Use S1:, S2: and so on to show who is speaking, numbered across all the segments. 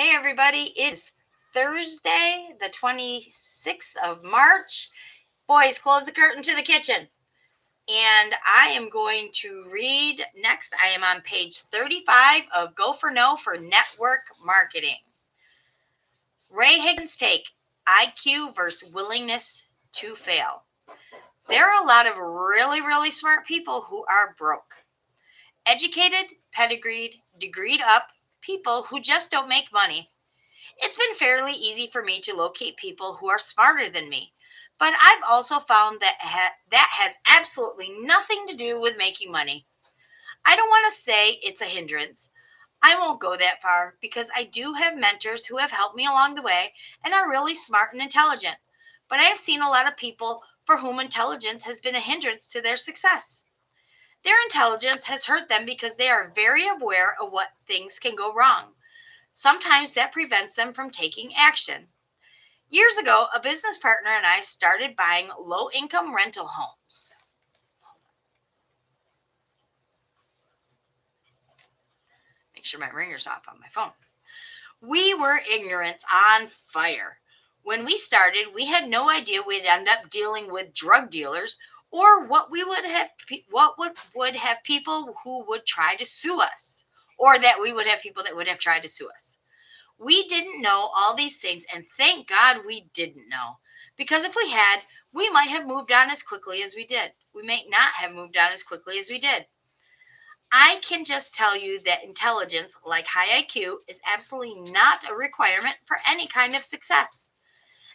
S1: Hey everybody, it's Thursday, the 26th of March. Boys, close the curtain to the kitchen. And I am going to read next. I am on page 35 of Go for No for Network Marketing. Ray Higgins' take, IQ versus willingness to fail. There are a lot of really smart people who are broke. Educated, pedigreed, degreed up people who just don't make money. It's been fairly easy for me to locate people who are smarter than me, but I've also found that that has absolutely nothing to do with making money. I don't want to say it's a hindrance. I won't go that far because I do have mentors who have helped me along the way and are really smart and intelligent. But I have seen a lot of people for whom intelligence has been a hindrance to their success. Their intelligence has hurt them because they are very aware of what things can go wrong. Sometimes that prevents them from taking action. Years ago, a business partner and I started buying low-income rental homes. Make sure my ringer's off on my phone. We were ignorant on fire. When we started, we had no idea we'd end up dealing with drug dealers or what would have people who would try to sue us, or that we would have people that would have tried to sue us. We didn't know all these things, and thank God we didn't know. Because if we had, we might have moved on as quickly as we did. We may not have moved on as quickly as we did. I can just tell you that intelligence, like high IQ, is absolutely not a requirement for any kind of success.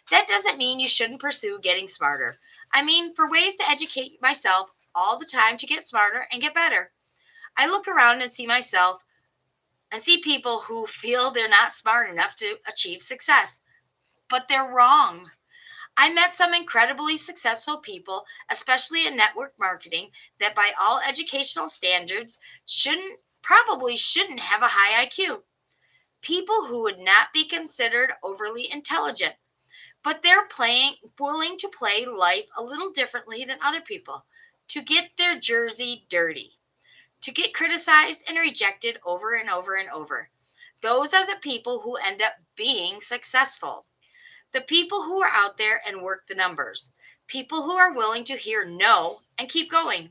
S1: That doesn't mean you shouldn't pursue getting smarter. I mean, for ways to educate myself all the time to get smarter and get better. I look around and see people who feel they're not smart enough to achieve success. But they're wrong. I met some incredibly successful people, especially in network marketing, that by all educational standards probably shouldn't have a high IQ. People who would not be considered overly intelligent, but they're willing to play life a little differently than other people, to get their jersey dirty, to get criticized and rejected over and over and over. Those are the people who end up being successful. The people who are out there and work the numbers. People who are willing to hear no and keep going.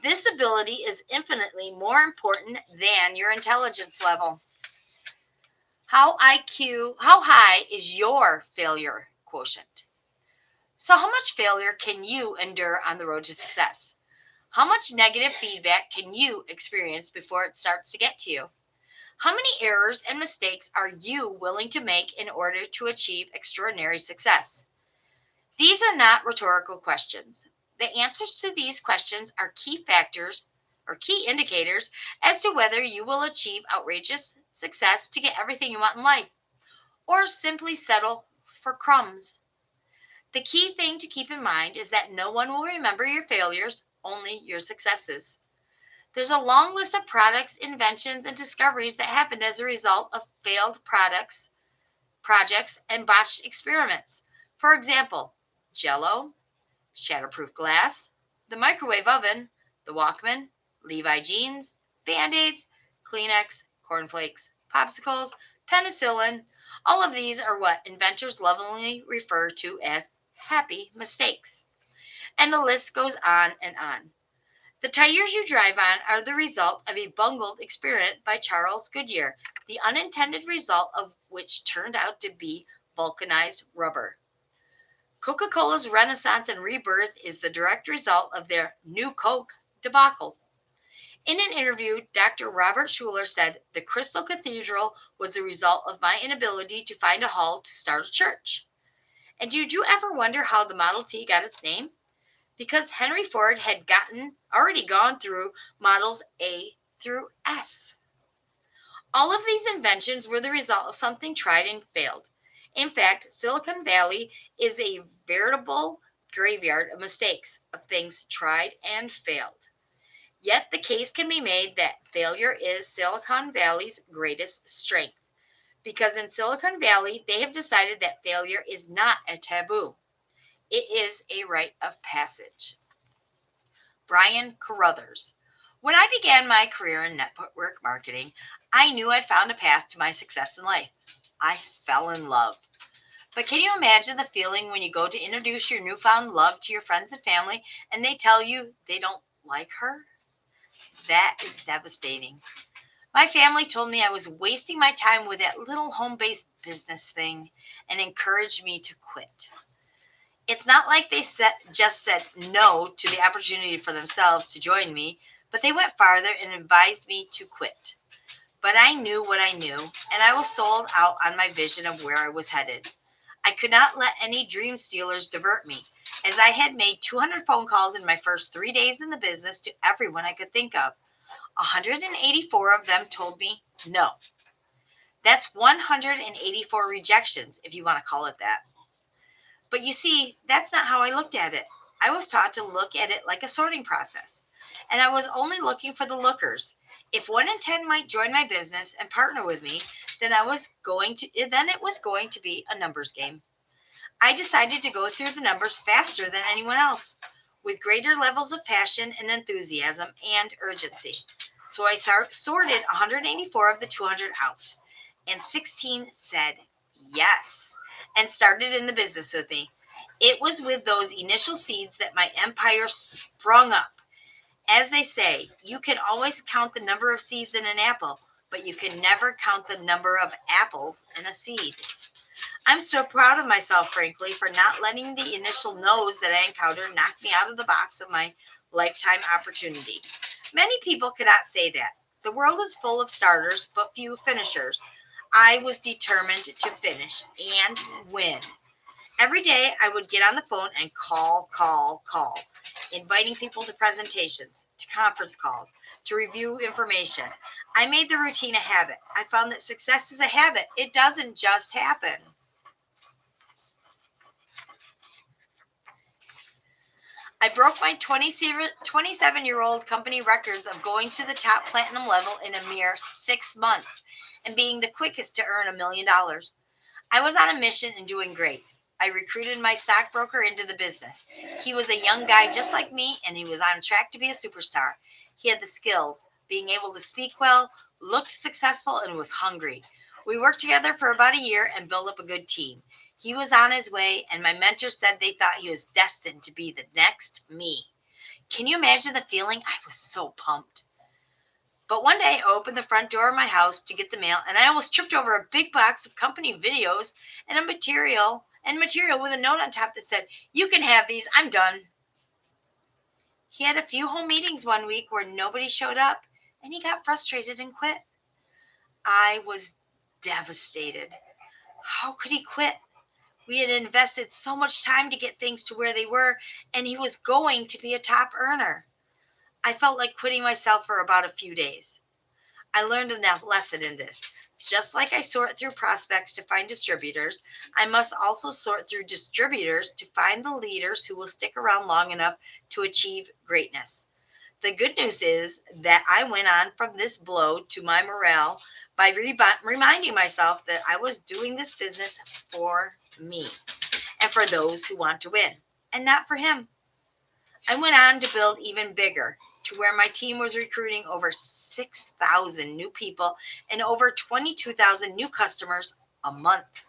S1: This ability is infinitely more important than your intelligence level. How high is your failure quotient? So how much failure can you endure on the road to success? How much negative feedback can you experience before it starts to get to you? How many errors and mistakes are you willing to make in order to achieve extraordinary success? These are not rhetorical questions. The answers to these questions are key factors or key indicators as to whether you will achieve outrageous success to get everything you want in life, or simply settle for crumbs. The key thing to keep in mind is that no one will remember your failures, only your successes. There's a long list of products, inventions, and discoveries that happened as a result of failed projects, and botched experiments. For example, Jell-O, shatterproof glass, the microwave oven, the Walkman, Levi jeans, Band-Aids, Kleenex, cornflakes, popsicles, penicillin. All of these are what inventors lovingly refer to as happy mistakes. And the list goes on and on. The tires you drive on are the result of a bungled experiment by Charles Goodyear, the unintended result of which turned out to be vulcanized rubber. Coca-Cola's renaissance and rebirth is the direct result of their New Coke debacle. In an interview, Dr. Robert Schuller said, "The Crystal Cathedral was the result of my inability to find a hall to start a church." And did you ever wonder how the Model T got its name? Because Henry Ford had already gone through models A through S. All of these inventions were the result of something tried and failed. In fact, Silicon Valley is a veritable graveyard of mistakes, of things tried and failed. Yet the case can be made that failure is Silicon Valley's greatest strength, because in Silicon Valley, they have decided that failure is not a taboo. It is a rite of passage. Brian Carruthers. When I began my career in network marketing, I knew I'd found a path to my success in life. I fell in love. But can you imagine the feeling when you go to introduce your newfound love to your friends and family and they tell you they don't like her? That is devastating. My family told me I was wasting my time with that little home based business thing and encouraged me to quit. It's not like they just said no to the opportunity for themselves to join me, but they went farther and advised me to quit. But I knew what I knew, and I was sold out on my vision of where I was headed. I could not let any dream stealers divert me, as I had made 200 phone calls in my first 3 days in the business to everyone I could think of. 184 of them told me no. That's 184 rejections, if you want to call it that. But you see, that's not how I looked at it. I was taught to look at it like a sorting process, and I was only looking for the lookers. If 1 in 10 might join my business and partner with me, then it was going to be a numbers game. I decided to go through the numbers faster than anyone else, with greater levels of passion and enthusiasm and urgency. So I sorted 184 of the 200 out, and 16 said yes and started in the business with me. It was with those initial seeds that my empire sprung up. As they say, you can always count the number of seeds in an apple, but you can never count the number of apples in a seed. I'm so proud of myself, frankly, for not letting the initial no's that I encountered knock me out of the box of my lifetime opportunity. Many people cannot say that. The world is full of starters, but few finishers. I was determined to finish and win. Every day I would get on the phone and call, inviting people to presentations, to conference calls, to review information. I made the routine a habit. I found that success is a habit. It doesn't just happen. I broke my 27-year-old company records of going to the top platinum level in a mere 6 months and being the quickest to earn $1 million. I was on a mission and doing great. I recruited my stockbroker into the business. He was a young guy just like me, and he was on track to be a superstar. He had the skills, being able to speak well, looked successful, and was hungry. We worked together for about a year and built up a good team. He was on his way, and my mentor said they thought he was destined to be the next me. Can you imagine the feeling? I was so pumped. But one day I opened the front door of my house to get the mail, and I almost tripped over a big box of company videos and material with a note on top that said, "You can have these, I'm done." He had a few home meetings one week where nobody showed up, and he got frustrated and quit. I was devastated. How could he quit? We had invested so much time to get things to where they were, and he was going to be a top earner. I felt like quitting myself for about a few days. I learned a lesson in this. Just like I sort through prospects to find distributors, I must also sort through distributors to find the leaders who will stick around long enough to achieve greatness. The good news is that I went on from this blow to my morale by reminding myself that I was doing this business for me and for those who want to win, and not for him. I went on to build even bigger, to where my team was recruiting over 6,000 new people and over 22,000 new customers a month.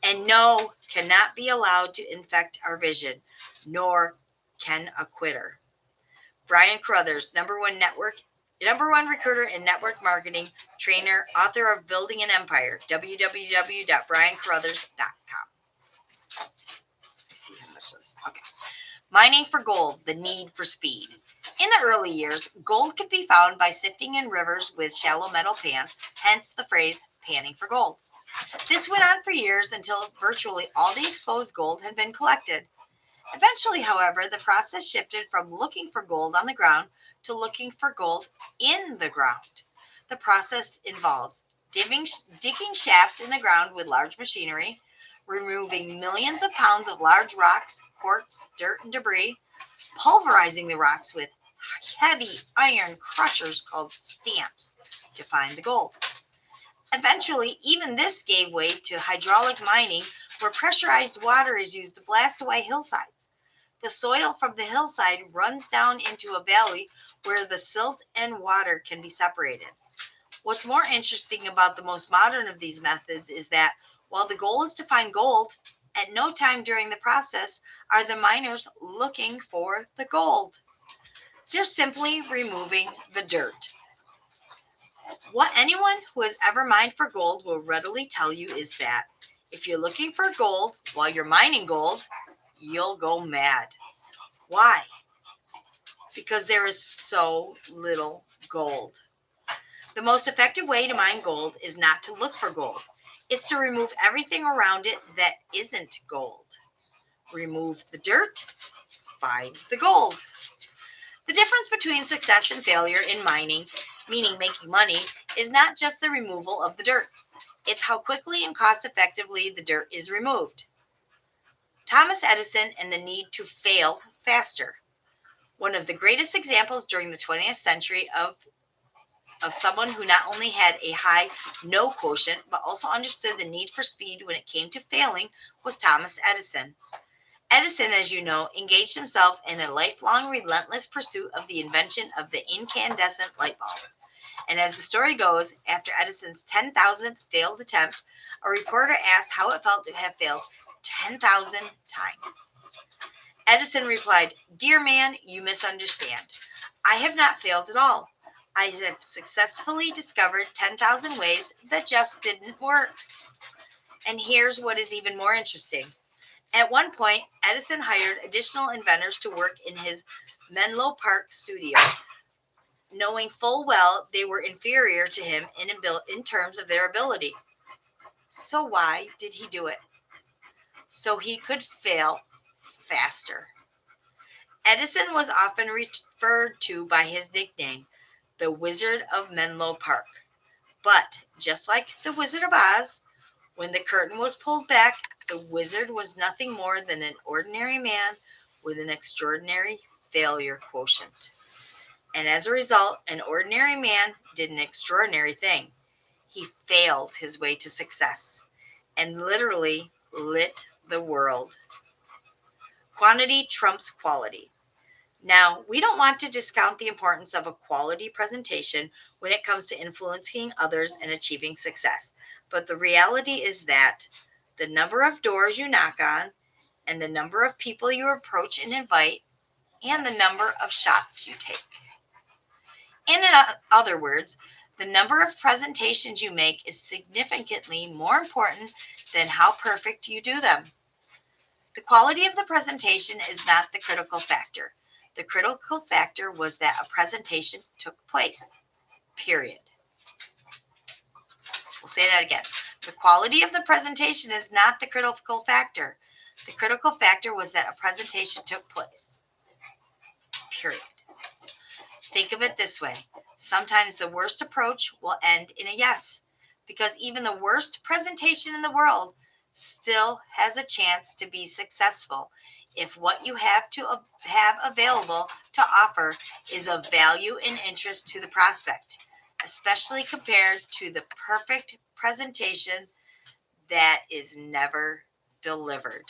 S1: And no cannot be allowed to infect our vision, nor can a quitter. Brian Carruthers, number one recruiter in network marketing, trainer, author of Building an Empire, www.briancarruthers.com. Let's see how much this. Okay. Mining for gold, the need for speed. In the early years, gold could be found by sifting in rivers with shallow metal pans, hence the phrase panning for gold. This went on for years until virtually all the exposed gold had been collected. Eventually, however, the process shifted from looking for gold on the ground to looking for gold in the ground. The process involves digging shafts in the ground with large machinery, removing millions of pounds of large rocks, quartz, dirt, and debris, pulverizing the rocks with heavy iron crushers called stamps to find the gold. Eventually, even this gave way to hydraulic mining, where pressurized water is used to blast away hillsides. The soil from the hillside runs down into a valley where the silt and water can be separated. What's more interesting about the most modern of these methods is that while the goal is to find gold, at no time during the process are the miners looking for the gold. They're simply removing the dirt. What anyone who has ever mined for gold will readily tell you is that if you're looking for gold while you're mining gold, you'll go mad. Why? Because there is so little gold. The most effective way to mine gold is not to look for gold. It's to remove everything around it that isn't gold. Remove the dirt, find the gold. The difference between success and failure in mining, meaning making money, is not just the removal of the dirt. It's how quickly and cost effectively the dirt is removed. Thomas Edison and the need to fail faster. One of the greatest examples during the 20th century of someone who not only had a high no quotient, but also understood the need for speed when it came to failing was Thomas Edison. Edison, as you know, engaged himself in a lifelong, relentless pursuit of the invention of the incandescent light bulb. And as the story goes, after Edison's 10,000th failed attempt, a reporter asked how it felt to have failed 10,000 times. Edison replied, "Dear man, you misunderstand. I have not failed at all. I have successfully discovered 10,000 ways that just didn't work." And here's what is even more interesting. At one point, Edison hired additional inventors to work in his Menlo Park studio, knowing full well they were inferior to him in terms of their ability. So why did he do it? So he could fail faster. Edison was often referred to by his nickname, the Wizard of Menlo Park. But just like the Wizard of Oz, when the curtain was pulled back, the wizard was nothing more than an ordinary man with an extraordinary failure quotient. And as a result, an ordinary man did an extraordinary thing. He failed his way to success and literally lit the world. Quantity trumps quality. Now, we don't want to discount the importance of a quality presentation when it comes to influencing others and achieving success. But the reality is that the number of doors you knock on, and the number of people you approach and invite, and the number of shots you take. In other words, the number of presentations you make is significantly more important than how perfect you do them. The quality of the presentation is not the critical factor. The critical factor was that a presentation took place. Period. We'll say that again. The quality of the presentation is not the critical factor. The critical factor was that a presentation took place. Period. Think of it this way. Sometimes the worst approach will end in a yes, because even the worst presentation in the world still has a chance to be successful if what you have available to offer is of value and interest to the prospect, especially compared to the perfect presentation that is never delivered.